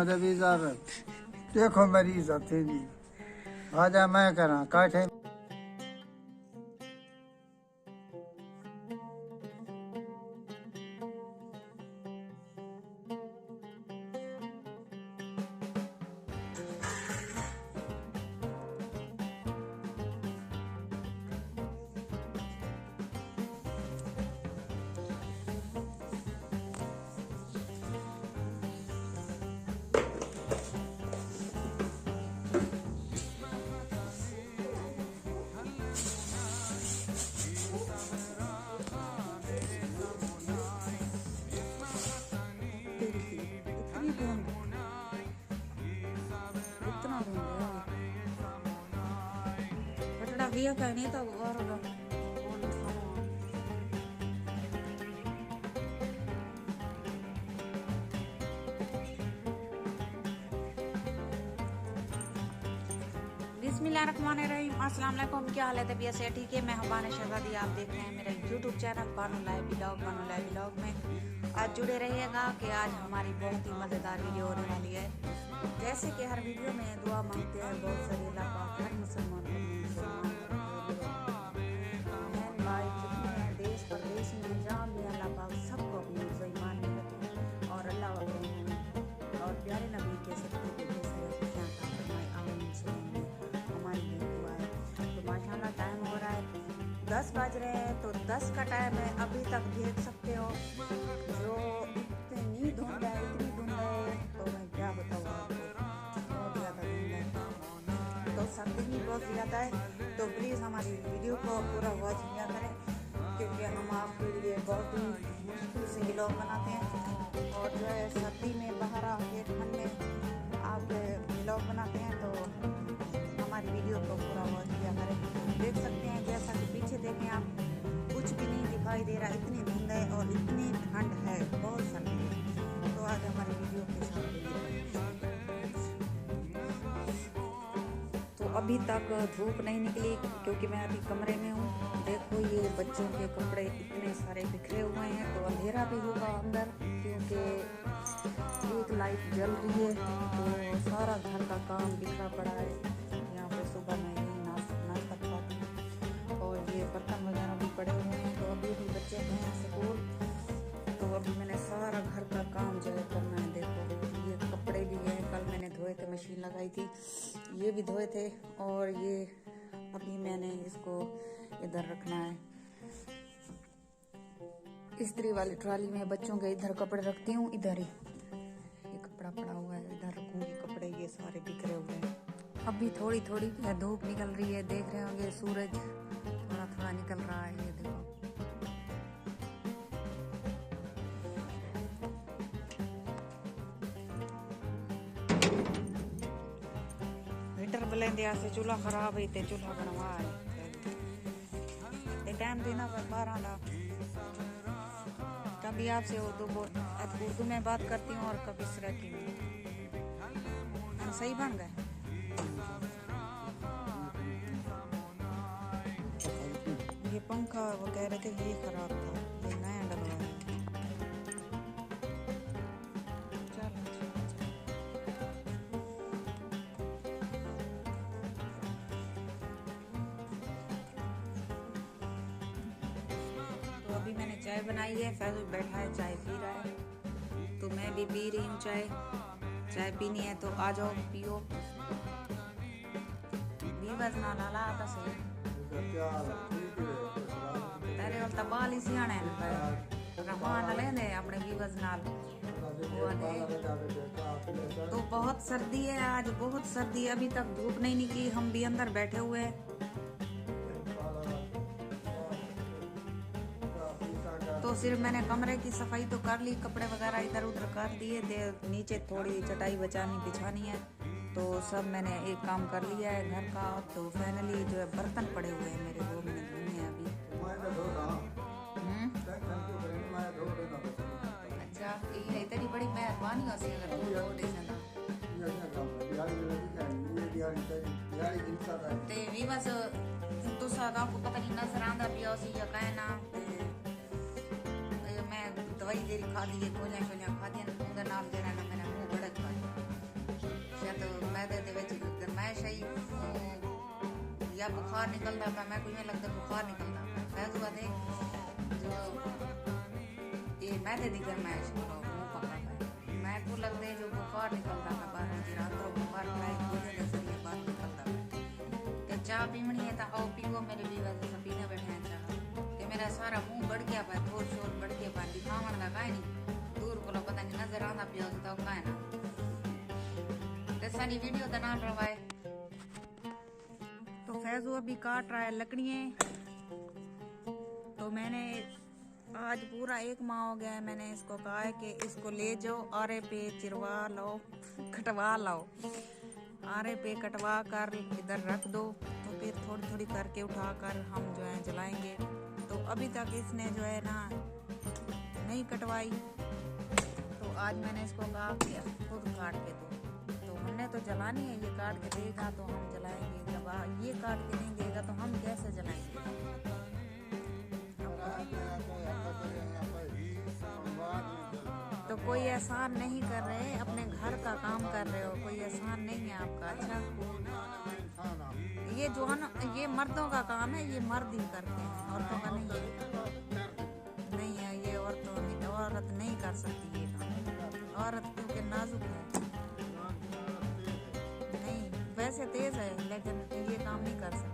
मजहबी इजाजत देखो मेरी इज्जत है जी। आजा मैं करा काठे dia kayak ini tau orang बिस्मिल्लाहिर्रहमानिर्रहीम। अस्सलाम वालेकुम। क्या हाल है? तबीयत से ठीक है? मैं हबाना शहजादी, आप देख रहे हैं मेरा यूट्यूब चैनल बानू लाइव ब्लॉग में। आज जुड़े रहिएगा कि आज हमारी बहुत ही मज़ेदार वीडियो होने वाली है। जैसे कि हर वीडियो में दुआ मांगते हैं बहुत सारे अल्लाह पाक हर मुसलमान देश प्रदेश में जहाँ भी अल्लाह पाक सबको अपने ईमान में रखे और अल्लाह और प्यारे नबी के सबके हमारी दुआ है। तो माशाल्लाह टाइम हो रहा है 10 बज रहे हैं, तो 10 का टाइम है। अभी तक देख सकते हो जो इतनी धुंध है, इतनी धुंध है तो मैं क्या बताऊँ आपको, बहुत ज़्यादा धुंध है। तो सर्दी भी बहुत ज़्यादा है, तो प्लीज़ हमारी वीडियो को पूरा वॉच किया करें क्योंकि हम आपके लिए बहुत ही मुश्किल से व्लॉग बनाते हैं। और जो है सर्दी में बाहर आके ठंड में आप व्लॉग बनाते हैं तो हमारी वीडियो को पूरा वॉच किया करें। देख सकते हैं जैसा कि पीछे देखें आप, कुछ भी नहीं दिखाई दे रहा, इतनी धुंध है और इतनी ठंड है, बहुत सर्दी है। तो आज हमारी वीडियो के साथ तो अभी तक धूप नहीं निकली क्योंकि मैं अभी कमरे में हूँ। देखो ये बच्चों के कपड़े इतने सारे बिखरे हुए हैं, तो अंधेरा भी होगा अंदर क्योंकि एक लाइट जल रही है, तो सारा घर का काम बिखरा पड़ा है। यहाँ पे सुबह मैं यही नाश्ता खाती हूँ और ये बर्तन वगैरह भी पड़े हुए हैं। तो अभी भी बच्चे गए हैं स्कूल, तो अभी मैंने सारा घर का काम जो है करना है। देखो ये कपड़े भी हैं, कल मैंने धोए थे, मशीन लगाई थी, ये भी धोए थे। और ये अभी मैंने इसको इधर रखना है, इस्त्री वाली ट्रॉली में बच्चों के इधर कपड़े रखती हूँ। इधर ही ये कपड़ा पड़ा हुआ है, इधर रखूंगी कपड़े, ये सारे बिखरे हुए हैं। अभी थोड़ी थोड़ी धूप निकल रही है, देख रहे होंगे सूरज थोड़ा थोड़ा निकल रहा है। ये देखो हीटर बलेंदे से चूल्हा खराब है, ते चूल्हा बनवा है टाइम देना 12 कभी आपसे उर्दू में बात करती हूँ और कभी सराकी में। सही बन गए। ये पंखा वो कह रहे थे ये खराब था, ये नया डलवाया। अभी मैंने चाय बनाई है, फैज़ल बैठा है चाय पी रहा है, तो मैं भी पी रही हूँ चाय पीनी है तो आ जाओ पियो। बीबस ना लाला आता से तेरे और तबाल इसी आने रमान लेने अपने बीबस नाल तो बहुत सर्दी है आज, बहुत सर्दी। अभी तक धूप नहीं निकली, हम भी अंदर बैठे हुए हैं। तो सिर्फ मैंने कमरे की सफाई तो कर ली, कपड़े वगैरह इधर उधर कर दिए थे, नीचे थोड़ी चटाई बिछानी है, तो सब मैंने एक काम कर लिया है घर का। तो फाइनली जो है बर्तन पड़े हुए हैं मेरे, वो मैंने धोने हैं अभी। अच्छा ये तेरी बड़ी मेहरबानी हो सी अगर धो देना ते भी बस तुसा आपको पता नहीं नजर आंदा पिया सी या कहना दवाई देरी खा दी है, गोलियां शोलियां खा दी, उधर नाल देना ना मेरा मुंह बड़ा खा जब बुखार निकलता था मैं कुछ लगता बुखार निकलता था फैज हुआ थे जो ये मैदे दी गरमाइश करो मुंह पका था मैं को लगता है जो बुखार निकलता था बाहर की रात को बुखार खाए दूध के जरिए बाहर निकलता था कि चाय पीवनी है तो आओ पीवो मेरे भी वजह से पीने बैठे हैं चाय कि मेरा सारा मुंह बढ़ गया पाए थोड़ शोर बढ़ गया पाए दिखावन का काहे नहीं दूर को पता नहीं नजर आना पिया तो काहे ना सारी वीडियो तो ना रवाए तो फैजू अभी काट रहा है लकड़ियाँ तो मैंने आज पूरा 1 माह हो गया है मैंने इसको कहा है कि इसको ले जाओ आरे पे चिरवा लो कटवा लाओ आरे पे कटवा कर इधर रख दो तो फिर थोड़ी थोड़ी करके उठा कर हम जो है जलाएंगे तो अभी तक इसने जो है ना नहीं कटवाई तो आज मैंने इसको कहा कि खुद काट के दो तो हमने तो जलानी है ये काट के देगा तो हम जलाएंगे जब ये काट के नहीं देगा तो हम कैसे जलाएंगे तो कोई एहसान नहीं कर रहे अपने घर का काम कर रहे हो कोई एहसान नहीं है आपका अच्छा ये जो है ना ये मर्दों का काम है ये मर्द ही करते हैं औरतों का नहीं है ये औरत नहीं कर सकती ये काम औरत क्योंकि नाजुक है नहीं वैसे तेज है लेकिन ये काम नहीं कर सकती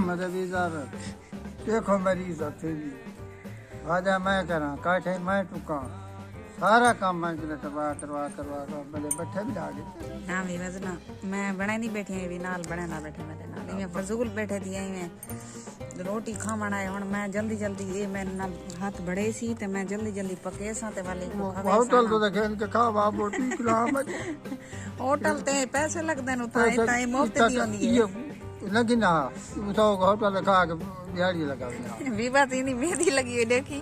मतलब इजाजत देखो मेरी इज्जत है जी आजा मैं करा काटे मैं टुका सारा काम मैं करवा मेरे बैठे भी आ गए हाँ भी वजना मैं बना नहीं बैठी है भी नाल बने ना बैठे मेरे नाल मैं फजूल बैठे थी मैं रोटी खावण आए हुण मैं जल्दी ये मैं ना हाथ बड़े सी ते मैं जल्दी पके सा ते वाले को खावे होटल तो देखे इनके खावा रोटी खिला मत होटल ते पैसे लगदे नु ताई मुफ्त दी होंदी है लगी ना तो होटल खा के दिहाड़ी लगा विवा इनी मेहंदी लगी हुई देखी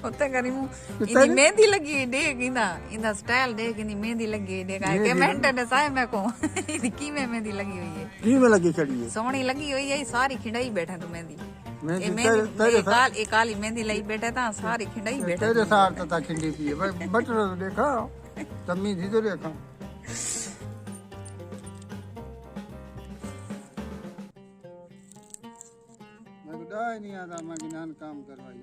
उत्ते करी मु इनी मेहंदी लगी हुई देख इंदा स्टाइल देख इनी मेहंदी लगी हुई देख के कमेंट ने साए मैं को इनी की में मेहंदी लगी हुई है की में लगी खड़ी है सोहनी लगी हुई है सारी खिंडाई बैठा तू मेहंदी ए काली मेहंदी लई बैठा ता सारी खिंडाई बैठा तेरे साथ ता खिंडी पी है बटर देखा तम्मी दी तो देखा नहीं आता मैं ज्ञान काम करवाई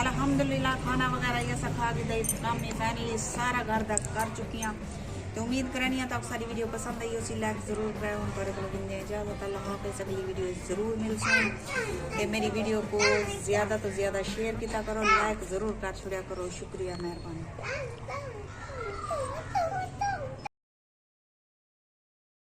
अल्हम्दुलिल्लाह खाना वगैरह ये सब खा के दे काम में फाइनली सारा घर तक कर चुकी हूँ तो उम्मीद करनी है तो सारी वीडियो पसंद आई उसी लाइक जरूर करें उन पर इजाजत अल्लाह हाफ़िज़ अगली वीडियो जरूर मिलती है मेरी वीडियो को ज़्यादा तो ज़्यादा शेयर किया करो लाइक ज़रूर कर छोड़ा करो शुक्रिया मेहरबानी।